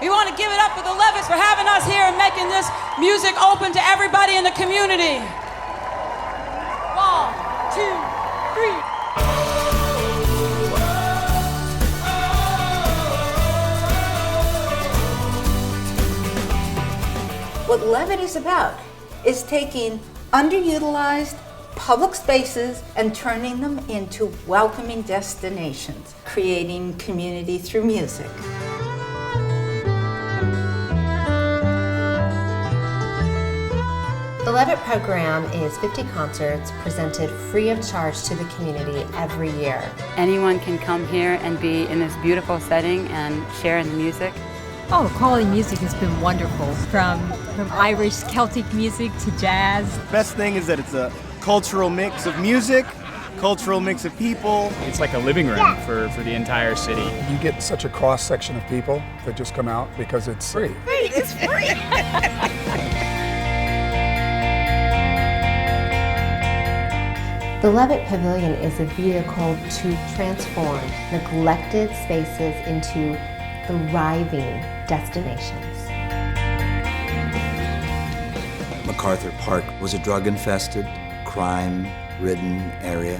We want to give it up for the Levitts for having us here and making this music open to everybody in the community. 1, 2, 3. What Levitt is about is taking underutilized public spaces and turning them into welcoming destinations, creating community through music. The Levitt program is 50 concerts presented free of charge to the community every year. Anyone can come here and be in this beautiful setting and share in the music. Oh, the quality music has been wonderful, from Irish Celtic music to jazz. Best thing is that it's a cultural mix of music, cultural mix of people. It's like a living room for the entire city. You get such a cross section of people that just come out because it's free. It's free. The Levitt Pavilion is a vehicle to transform neglected spaces into thriving destinations. MacArthur Park was a drug-infested, crime-ridden area,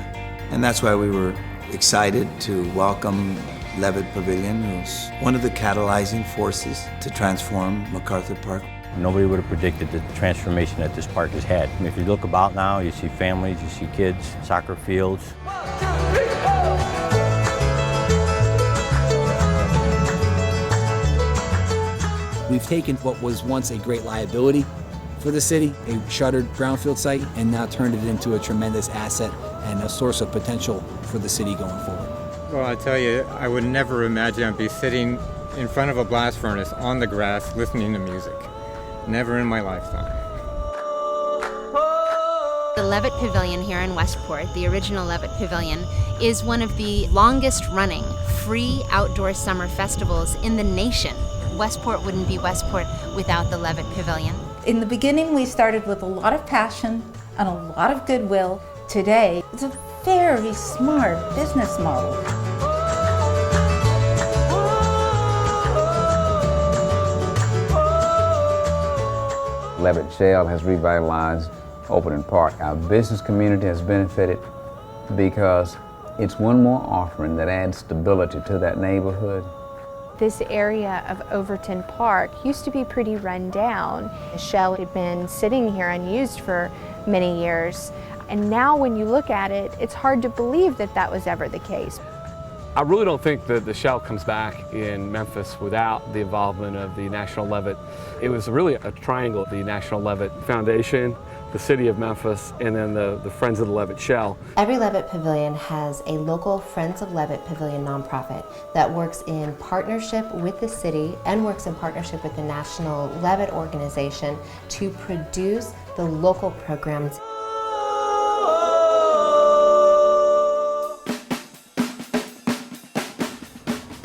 and that's why we were excited to welcome Levitt Pavilion, who's one of the catalyzing forces to transform MacArthur Park. Nobody would have predicted the transformation that this park has had. I mean, if you look about now, you see families, you see kids, soccer fields. We've taken what was once a great liability for the city, a shuttered brownfield site, and now turned it into a tremendous asset and a source of potential for the city going forward. Well, I tell you, I would never imagine I'd be sitting in front of a blast furnace on the grass listening to music. Never in my lifetime. The Levitt Pavilion here in Westport, the original Levitt Pavilion, is one of the longest running free outdoor summer festivals in the nation. Westport wouldn't be Westport without the Levitt Pavilion. In the beginning, we started with a lot of passion and a lot of goodwill. Today, it's a very smart business model. Levitt Shell has revitalized Opening Park. Our business community has benefited because it's one more offering that adds stability to that neighborhood. This area of Overton Park used to be pretty run down. The shell had been sitting here unused for many years, and now when you look at it, it's hard to believe that that was ever the case. I really don't think that the shell comes back in Memphis without the involvement of the National Levitt. It was really a triangle, the National Levitt Foundation, the City of Memphis, and then the Friends of the Levitt Shell. Every Levitt Pavilion has a local Friends of Levitt Pavilion nonprofit that works in partnership with the city and works in partnership with the National Levitt Organization to produce the local programs.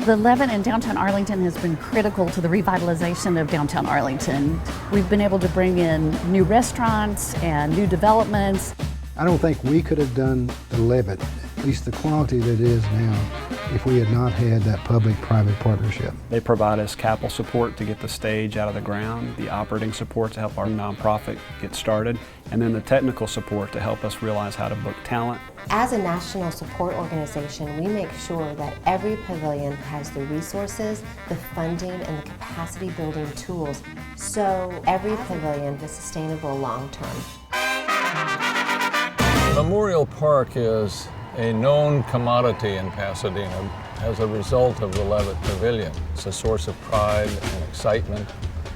The Levitt in downtown Arlington has been critical to the revitalization of downtown Arlington. We've been able to bring in new restaurants and new developments. I don't think we could have done the Levitt, at least the quality that it is now, if we had not had that public-private partnership. They provide us capital support to get the stage out of the ground, the operating support to help our nonprofit get started, and then the technical support to help us realize how to book talent. As a national support organization, we make sure that every pavilion has the resources, the funding, and the capacity building tools, so every pavilion is sustainable long-term. Memorial Park is a known commodity in Pasadena as a result of the Levitt Pavilion. It's a source of pride and excitement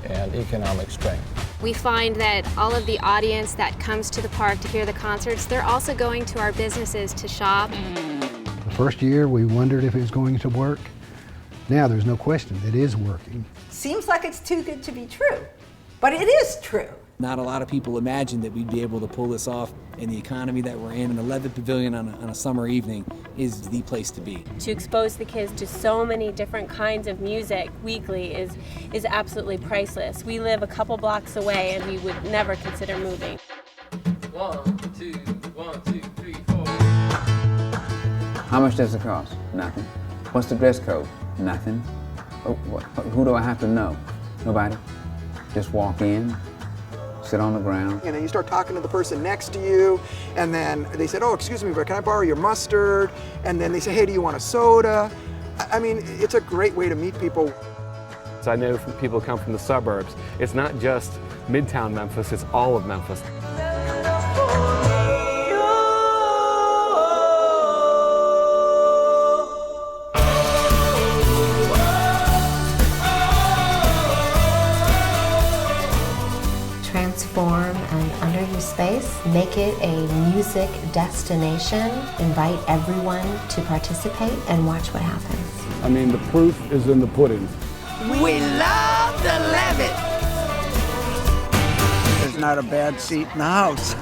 and economic strength. We find that all of the audience that comes to the park to hear the concerts, they're also going to our businesses to shop. The first year we wondered if it was going to work. Now there's no question, it is working. Seems like it's too good to be true, but it is true. Not a lot of people imagined that we'd be able to pull this off in the economy that we're in, and the Levitt Pavilion on a summer evening is the place to be. To expose the kids to so many different kinds of music weekly is absolutely priceless. We live a couple blocks away and we would never consider moving. 1, 2, 1, 2, 3, 4. How much does it cost? Nothing. What's the dress code? Nothing. Who do I have to know? Nobody. Just walk in, sit on the ground. And then you start talking to the person next to you, and then they said, oh, excuse me, but can I borrow your mustard? And then they say, hey, do you want a soda? I mean, it's a great way to meet people. So I know people come from the suburbs. It's not just Midtown Memphis, it's all of Memphis. Transform an underused space, make it a music destination, invite everyone to participate and watch what happens. I mean, the proof is in the pudding. We love the Levitt. There's not a bad seat in the house.